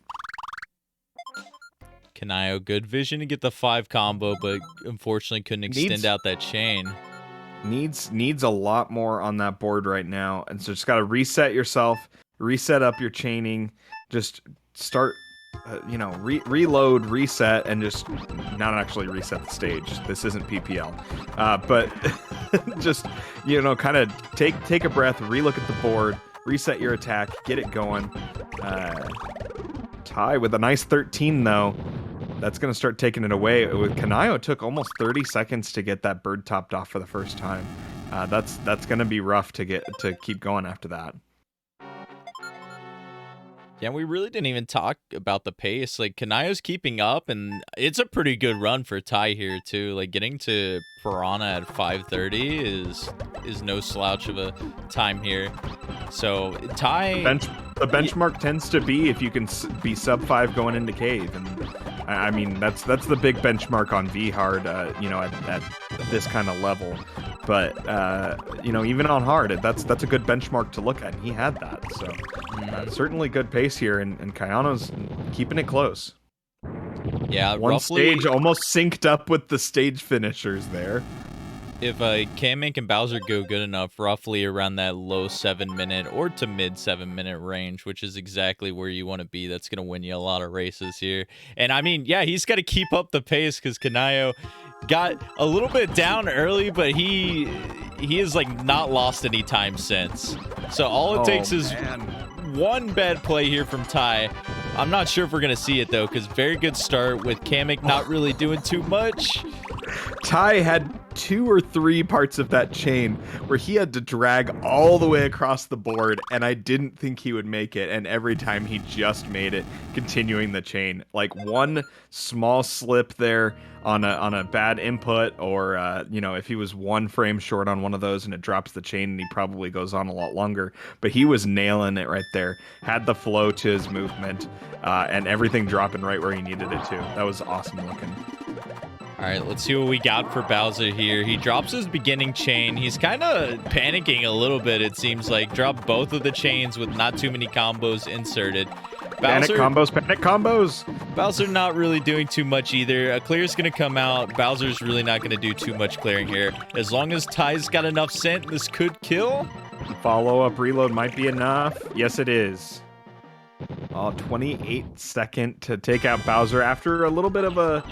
Kynayo, good vision to get the 5 combo, but unfortunately couldn't extend out that chain. Needs a lot more on that board right now. And so just got to reset yourself, reset up your chaining, just start... reload, reset, and just not actually reset the stage. This isn't PPL, but just kind of take a breath, relook at the board, reset your attack, get it going. Ty with a nice 13 though. That's gonna start taking it away. With Kynayo, it took almost 30 seconds to get that bird topped off for the first time. That's gonna be rough to keep going after that. Yeah, we really didn't even talk about the pace. Like, Kynayo's keeping up, and it's a pretty good run for Ty here, too. Like, getting to Piranha at 5:30 is no slouch of a time here. So, Ty... The benchmark tends to be if you can be sub 5 going into cave. And, I mean, that's the big benchmark on V-Hard, at this kind of level. But, even on hard, that's a good benchmark to look at. And he had that. So, certainly good pace here. And Kyano's keeping it close. Yeah, One roughly, stage almost synced up with the stage finishers there. If Kamek and Bowser go good enough, roughly around that low 7-minute or to mid 7-minute range, which is exactly where you want to be. That's going to win you a lot of races here. And I mean, yeah, he's got to keep up the pace because Kynayo got a little bit down early, but he has like not lost any time since. So all it takes is one bad play here from Ty. I'm not sure if we're going to see it though, because very good start with Kamek not really doing too much. Ty had 2 or 3 parts of that chain where he had to drag all the way across the board, and I didn't think he would make it, and every time he just made it, continuing the chain. Like one small slip there on a bad input, or if he was 1 frame short on one of those and it drops the chain, and he probably goes on a lot longer. But he was nailing it right there, had the flow to his movement, and everything dropping right where he needed it to. That was awesome looking. All right, let's see what we got for Bowser here. He drops his beginning chain. He's kind of panicking a little bit, it seems like. Dropped both of the chains with not too many combos inserted. Panic combos. Bowser not really doing too much either. A clear's going to come out. Bowser's really not going to do too much clearing here. As long as Ty's got enough scent, this could kill. Follow-up reload might be enough. Yes, it is. 28 second to take out Bowser after a little bit of a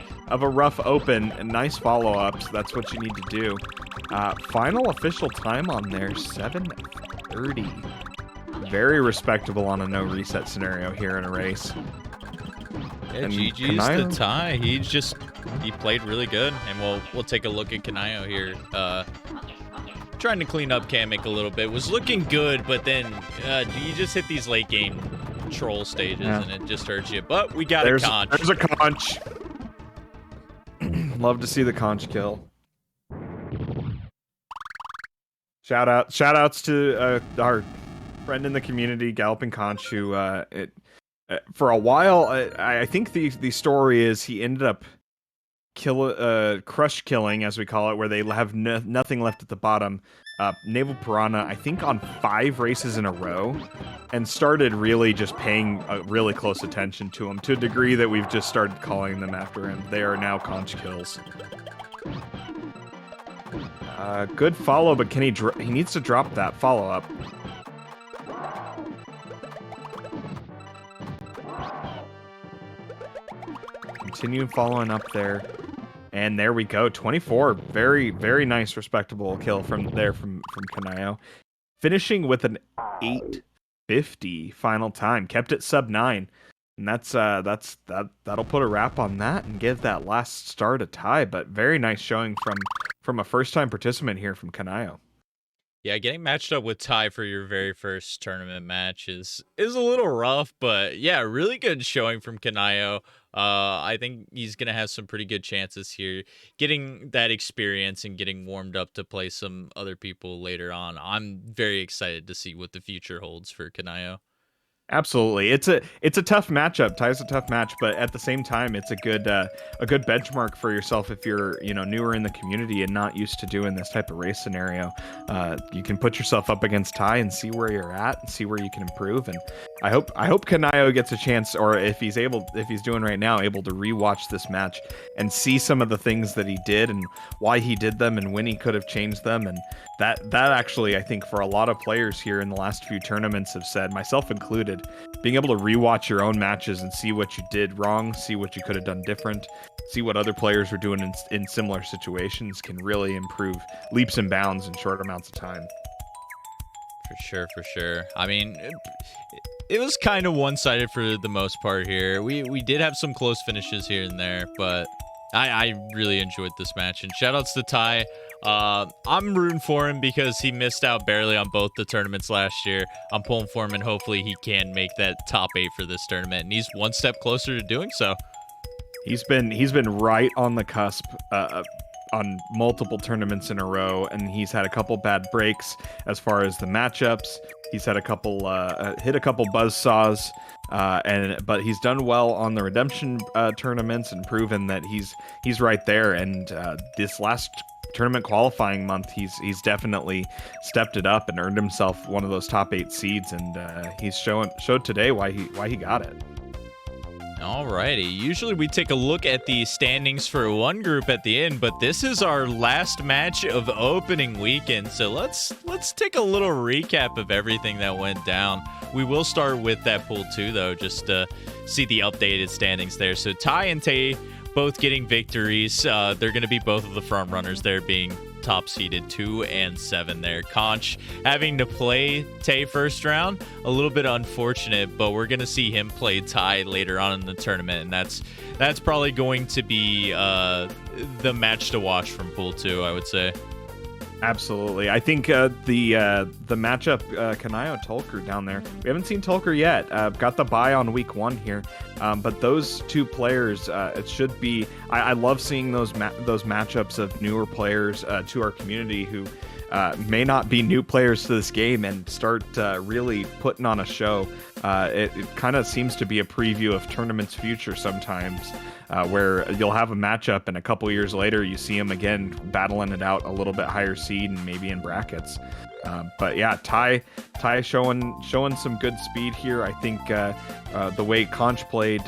rough open. And nice follow-ups. That's what you need to do. Final official time on there, 7:30. Very respectable on a no reset scenario here in a race. Yeah, And GG's Kynayo? the tie. He played really good, and we'll take a look at Kynayo here. Trying to clean up Kamek a little bit. Was looking good, but then you just hit these late game troll stages, and it just hurts you. But we got a conch. There's a conch. Love to see the conch kill. Shout outs to our friend in the community, Galloping Conch, who for a while I think the story is he ended up crush killing, as we call it, where they have nothing left at the bottom. Naval Piranha, I think, on 5 races in a row, and started really just paying really close attention to him, to a degree that we've just started calling them after him. They are now conch kills. Good follow, but can he needs to drop that follow-up. Continue following up there. And there we go, 24. Very, very nice, respectable kill from Kynayo. Finishing with an 8:50 final time. Kept it sub 9. And that'll put a wrap on that and give that last start a tie. But very nice showing from a first-time participant here from Kynayo. Yeah, getting matched up with Ty for your very first tournament match is a little rough, but yeah, really good showing from Kynayo. I think he's gonna have some pretty good chances here, getting that experience and getting warmed up to play some other people later on. I'm very excited to see what the future holds for Kynayo. Absolutely, it's a tough matchup. Ty's a tough match, but at the same time, it's a good benchmark for yourself if you're newer in the community and not used to doing this type of race scenario. You can put yourself up against Ty and see where you're at and see where you can improve. And I hope Kynayo gets a chance, or if he's doing right now, able to rewatch this match and see some of the things that he did and why he did them and when he could have changed them. And that actually, I think, for a lot of players here in the last few tournaments have said, myself included, being able to rewatch your own matches and see what you did wrong, see what you could have done different, see what other players were doing in similar situations can really improve leaps and bounds in short amounts of time. For sure. I mean, it was kind of one-sided for the most part here. We did have some close finishes here and there, but I really enjoyed this match. And shoutouts to Ty. I'm rooting for him because he missed out barely on both the tournaments last year. I'm pulling for him, and hopefully he can make that top 8 for this tournament. And he's one step closer to doing so. He's been right on the cusp on multiple tournaments in a row, and he's had a couple bad breaks as far as the matchups. He's had a couple hit a couple buzzsaws, but he's done well on the redemption tournaments and proven that he's right there. And this last tournament qualifying month, he's definitely stepped it up and earned himself one of those top 8 seeds, and he's showed today why he got it. Alrighty, usually we take a look at the standings for one group at the end, but this is our last match of opening weekend, so let's take a little recap of everything that went down. We will start with that pool 2 though, just to see the updated standings there. So Ty and Tay both getting victories. They're going to be both of the front runners there, being top seeded 2 and 7 there. Conch having to play Tay first round, a little bit unfortunate, but we're going to see him play Ty later on in the tournament, and that's probably going to be the match to watch from pool 2, I would say. Absolutely. I think the matchup, Kynayo Tulker down there, we haven't seen Tulker yet. Got the bye on week 1 here, but those two players, it should be. I love seeing those matchups of newer players to our community who may not be new players to this game and start really putting on a show. It kind of seems to be a preview of tournaments' future sometimes, where you'll have a matchup and a couple years later you see them again battling it out a little bit higher seed and maybe in brackets. But yeah, Ty showing some good speed here. I think the way Conch played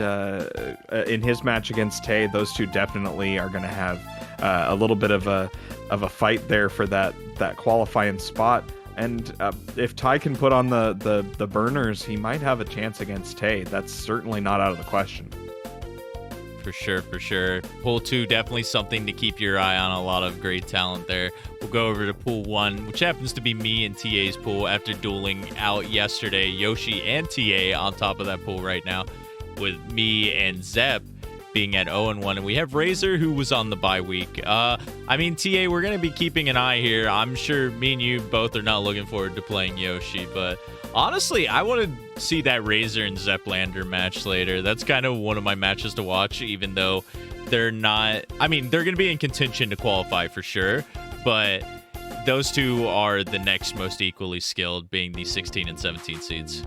in his match against Tay, those two definitely are going to have a little bit of a fight there for that qualifying spot. And if Ty can put on the burners, he might have a chance against Tay. That's certainly not out of the question. For sure, for sure. Pool 2, definitely something to keep your eye on. A lot of great talent there. We'll go over to Pool 1, which happens to be me and TA's pool after dueling out yesterday. Yoshi and TA on top of that pool right now, with me and Zep being at 0-1. And we have Razor, who was on the bye week. I mean, TA, we're going to be keeping an eye here. I'm sure me and you both are not looking forward to playing Yoshi, but honestly, I want to see that Razor and Zeplander match later. That's kind of one of my matches to watch, even though they're not... I mean, they're going to be in contention to qualify for sure, but those two are the next most equally skilled, being the 16 and 17 seeds.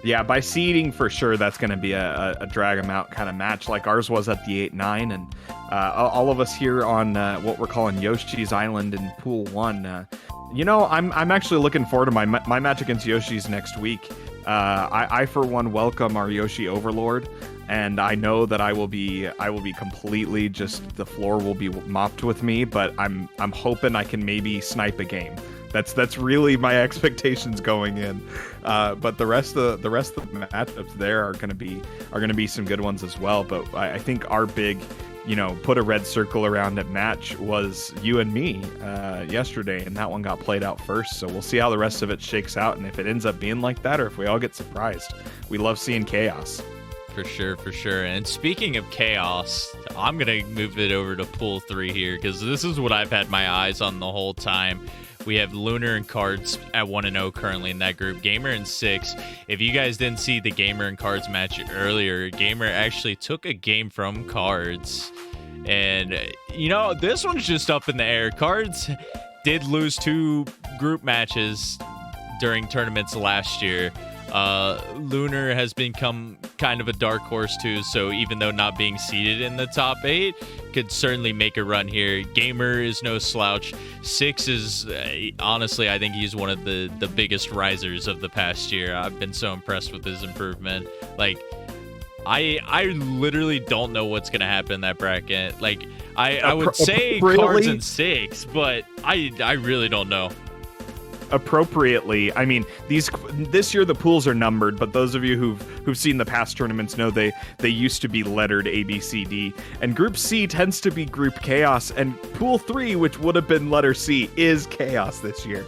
Yeah, by seeding, for sure, that's going to be a drag them out kind of match like ours was at the 8-9. And all of us here on what we're calling Yoshi's Island in Pool 1, you know, I'm actually looking forward to my match against Yoshi's next week. I for one welcome our Yoshi Overlord, and I know that I will be completely just, the floor will be mopped with me, but I'm hoping I can maybe snipe a game. That's really my expectations going in. But the rest of the matchups there are gonna be some good ones as well. But I think our big, you know, put a red circle around it match was you and me yesterday, and that one got played out first. So we'll see how the rest of it shakes out, and if it ends up being like that, or if we all get surprised. We love seeing chaos. For sure, for sure. And speaking of chaos, I'm going to move it over to Pool 3 here, because this is what I've had my eyes on the whole time. We have Lunar and Cards at 1-0 currently in that group. Gamer and 6. If you guys didn't see the Gamer and Cards match earlier, Gamer actually took a game from Cards. And, you know, this one's just up in the air. Cards did lose 2 group matches during tournaments last year. Lunar has become kind of a dark horse too, so even though not being seeded in the top 8, could certainly make a run here. Gamer is no slouch. 6 is, honestly, I think he's one of the biggest risers of the past year. I've been so impressed with his improvement. Like, I literally don't know what's going to happen in that bracket. Like, I would say Cards and 6, but I really don't know. Appropriately, I mean, this year the pools are numbered, but those of you who've seen the past tournaments know they used to be lettered A, B, C, D, and Group C tends to be Group Chaos, and Pool 3, which would have been letter C, is Chaos this year.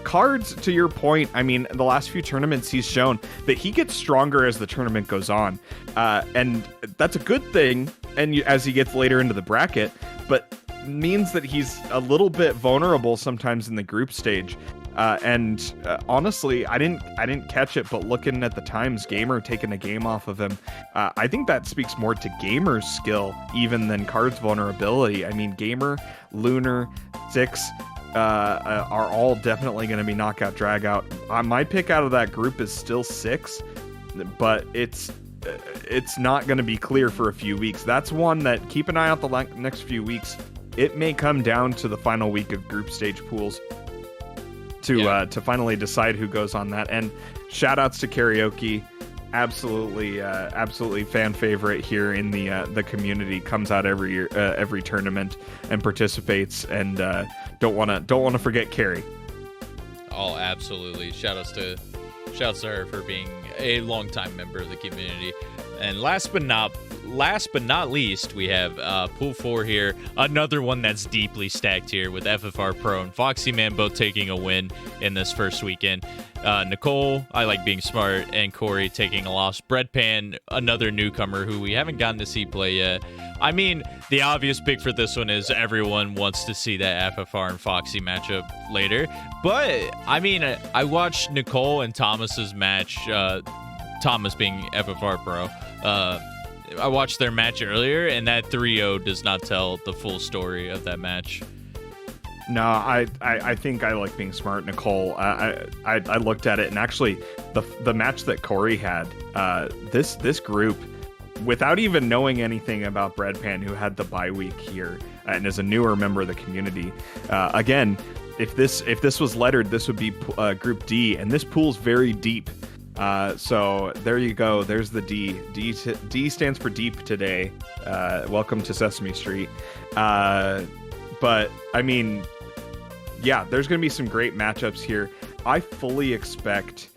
Cards, to your point, I mean, the last few tournaments he's shown that he gets stronger as the tournament goes on, and that's a good thing, and as he gets later into the bracket, but means that he's a little bit vulnerable sometimes in the group stage. Honestly, I didn't catch it, but looking at the times, Gamer taking a game off of him, I think that speaks more to Gamer's skill even than Card's vulnerability. I mean, Gamer, Lunar, 6 are all definitely going to be knockout drag out. My pick out of that group is still 6, but it's not going to be clear for a few weeks. That's one that keep an eye out the next few weeks. It may come down to the final week of group stage pools to finally decide who goes on that. And shout outs to Karaoke, absolutely fan favorite here in the community. Comes out every year, every tournament, and participates. And don't want to forget Carrie. Oh, absolutely! Shout outs to her for being a longtime member of the community. And last but not least, we have Pool 4 here. Another one that's deeply stacked here with FFR Pro and Foxy Man both taking a win in this first weekend. Nicole, I Like Being Smart, and Corey taking a loss. Breadpan, another newcomer who we haven't gotten to see play yet. I mean, the obvious pick for this one is everyone wants to see that FFR and Foxy matchup later. But, I mean, I watched Nicole and Thomas's match, Thomas being FFR Pro. I watched their match earlier, and that 3-0 does not tell the full story of that match. No, I think I Like Being Smart, Nicole. I looked at it, and actually, the match that Corey had, this group, without even knowing anything about Breadpan, who had the bye week here and is a newer member of the community, again, if this was lettered, this would be Group D, and this pool's very deep. So there you go. There's the D. D stands for deep today. Welcome to Sesame Street. But I mean, yeah, there's going to be some great matchups here. I fully expect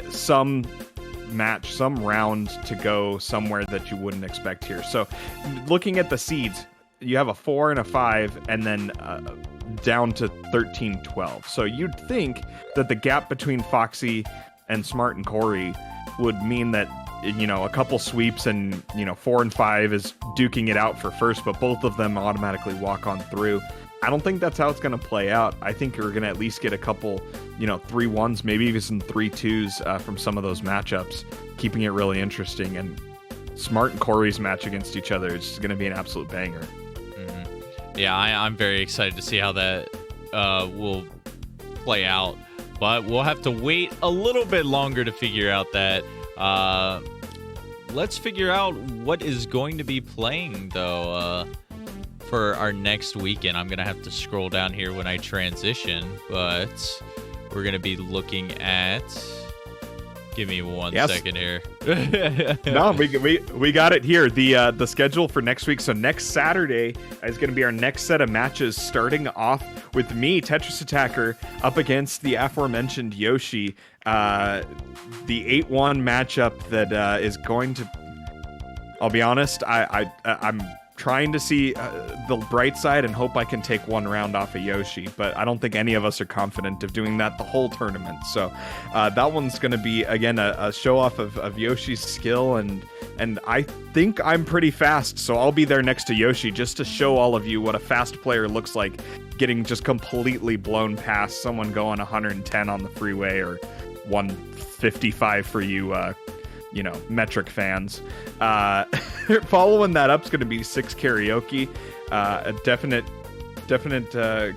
some round to go somewhere that you wouldn't expect here. So looking at the seeds, you have a 4 and a 5, and then down to 13-12. So you'd think that the gap between Foxy and Smart and Corey would mean that, a couple sweeps and, 4 and 5 is duking it out for first, but both of them automatically walk on through. I don't think that's how it's going to play out. I think you're going to at least get a couple, 3-1s, maybe even some 3-2s from some of those matchups, keeping it really interesting. And Smart and Corey's match against each other is going to be an absolute banger. Mm-hmm. Yeah, I'm very excited to see how that will play out. But we'll have to wait a little bit longer to figure out that. Let's figure out what is going to be playing, though, for our next weekend. I'm going to have to scroll down here when I transition, but we're going to be looking at... Give me one second here. No, we got it here. The schedule for next week. So next Saturday is going to be our next set of matches, starting off with me, Tetris Attacker, up against the aforementioned Yoshi. The 8-1 matchup that is going to... I'll be honest, I'm trying to see the bright side and hope I can take one round off of Yoshi, but I don't think any of us are confident of doing that the whole tournament. So that one's going to be, again, a show off of Yoshi's skill, and I think I'm pretty fast, so I'll be there next to Yoshi just to show all of you what a fast player looks like, getting just completely blown past someone going 110 on the freeway, or 155 for you metric fans. Following that up is going to be 6 Karaoke. A definite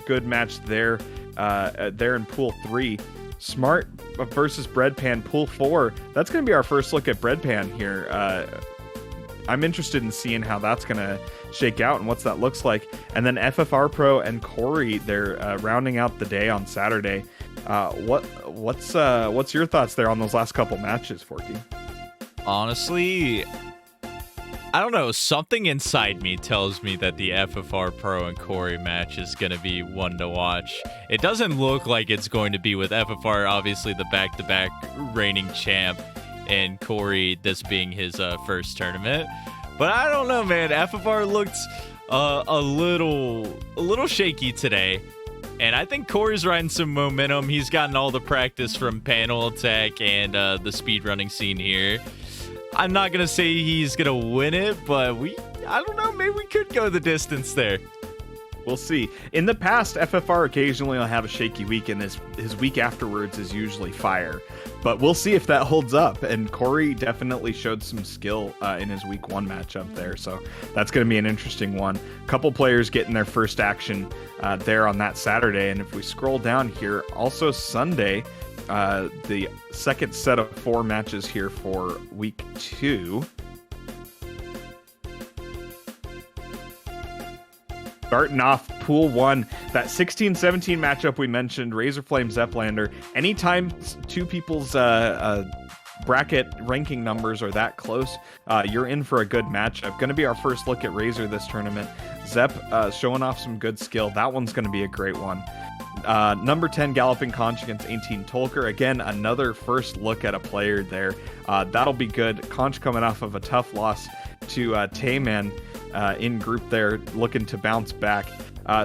good match there in Pool 3. Smart versus Breadpan, Pool 4. That's going to be our first look at Breadpan here. I'm interested in seeing how that's going to shake out and what that looks like. And then FFR Pro and Corey, they're rounding out the day on Saturday. What's your thoughts there on those last couple matches, Forky? Honestly, I don't know. Something inside me tells me that the FFR Pro and Corey match is going to be one to watch. It doesn't look like it's going to be with FFR, obviously the back-to-back reigning champ, and Corey, this being his first tournament. But I don't know, man. FFR looked a little shaky today. And I think Corey's riding some momentum. He's gotten all the practice from panel attack and the speedrunning scene here. I'm not going to say he's going to win it, but I don't know, maybe we could go the distance there. We'll see. In the past, FFR occasionally will have a shaky week, and his week afterwards is usually fire. But we'll see if that holds up. And Corey definitely showed some skill in his week 1 matchup there. So that's going to be an interesting one. A couple players getting their first action there on that Saturday. And if we scroll down here, also Sunday, the second set of 4 matches here for week 2. Starting off Pool 1, that 16-17 matchup we mentioned, Razorflame Zeplander. Anytime two people's bracket ranking numbers are that close, you're in for a good matchup. Going to be our first look at Razor this tournament. Zep showing off some good skill. That one's going to be a great one. Number 10 Galloping Conch against 18 Tolker. Again, another first look at a player there. That'll be good. Conch coming off of a tough loss to Tayman in group there, looking to bounce back.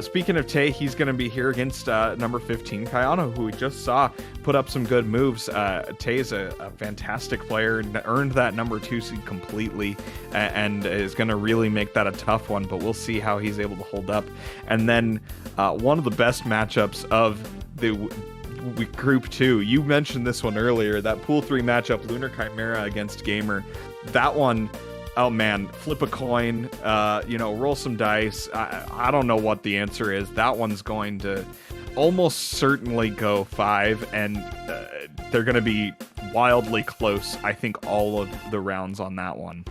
Speaking of Tay, he's going to be here against number 15 Kynayo, who we just saw put up some good moves. Tay is a fantastic player, earned that number 2 seed completely, and is going to really make that a tough one, but we'll see how he's able to hold up. And then one of the best matchups of the group 2, you mentioned this one earlier, that Pool 3 matchup, Lunar Chimera against Gamer. That one, oh man, flip a coin, roll some dice. I don't know what the answer is. That one's going to almost certainly go 5, and they're going to be wildly close, I think, all of the rounds on that one.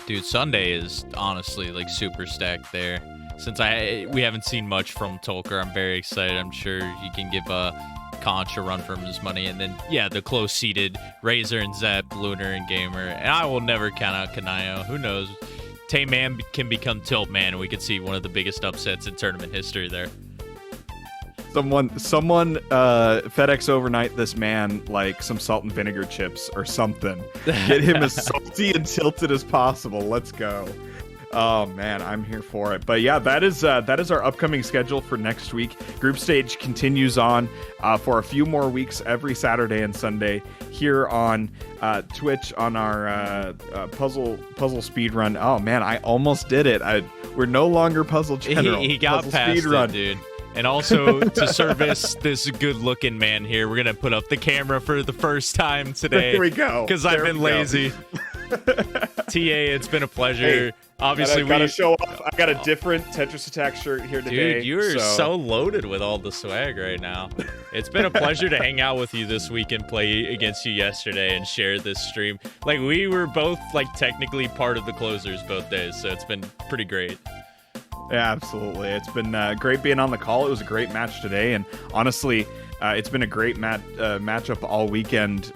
Dude, Sunday is honestly like super stacked there. Since we haven't seen much from Tolker, I'm very excited. I'm sure he can give Conch a run for his money. And then, yeah, the close-seeded Razor and Zep, Lunar and Gamer. And I will never count out Kynayo. Who knows? Tayman can become Tiltman, and we could see one of the biggest upsets in tournament history there. Someone FedEx overnight this man like some salt and vinegar chips or something. Get him as salty and tilted as possible. Let's go. Oh man, I'm here for it. But yeah, that is our upcoming schedule for next week. Group stage continues on for a few more weeks every Saturday and Sunday here on Twitch on our Puzzle Speedrun. Oh man, I almost did it. We're no longer Puzzle General. He got Puzzle past Speedrun. it, dude. And also, to service this good-looking man here, we're going to put up the camera for the first time today. There we go. Because I've been lazy. TA, it's been a pleasure. Hey, Obviously, gotta show off. I got a different Tetris Attack shirt here today. Dude, you are so loaded with all the swag right now. It's been a pleasure to hang out with you this week and play against you yesterday and share this stream. Like, we were both, like, technically part of the closers both days, so it's been pretty great. Yeah, absolutely. It's been great being on the call. It was a great match today, and honestly, it's been a great matchup all weekend.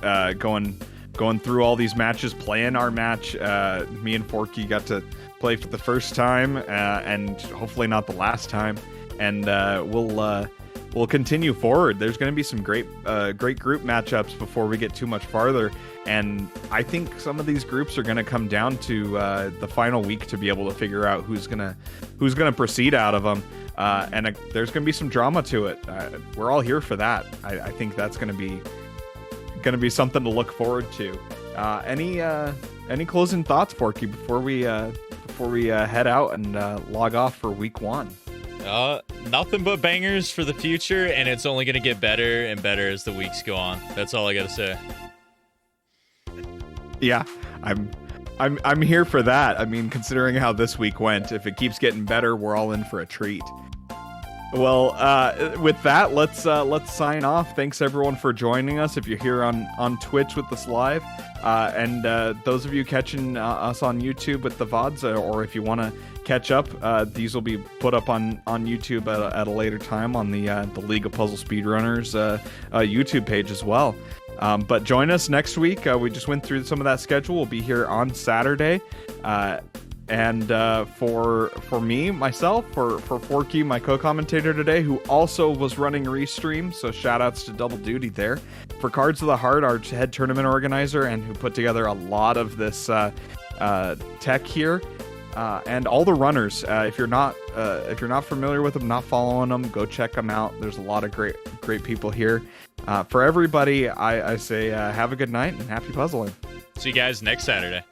Going through all these matches, playing our match. Me and Forky got to play for the first time, and hopefully not the last time. And we'll continue forward. There's going to be some great group matchups before we get too much farther. And I think some of these groups are going to come down to the final week to be able to figure out who's gonna proceed out of them. And there's going to be some drama to it. We're all here for that. I think that's going to be something to look forward to. Any closing thoughts, Forky, before we head out and log off for week 1? Nothing but bangers for the future, and it's only going to get better and better as the weeks go on. That's all I got to say. Yeah, I'm here for that. I mean, considering how this week went, if it keeps getting better, we're all in for a treat. Well, with that, let's sign off. Thanks everyone for joining us. If you're here on Twitch with us live, and those of you catching us on YouTube with the VODs, or if you want to catch up, these will be put up on YouTube at a later time on the League of Puzzle Speedrunners YouTube page as well. But join us next week. We just went through some of that schedule. We'll be here on Saturday. And for me, myself, for Forky, my co-commentator today, who also was running Restream, so shout-outs to double duty there. For Cards of the Heart, our head tournament organizer, and who put together a lot of this tech here. And all the runners, if you're not familiar with them, not following them, go check them out. There's a lot of great people here. For everybody, I say have a good night and happy puzzling. See you guys next Saturday.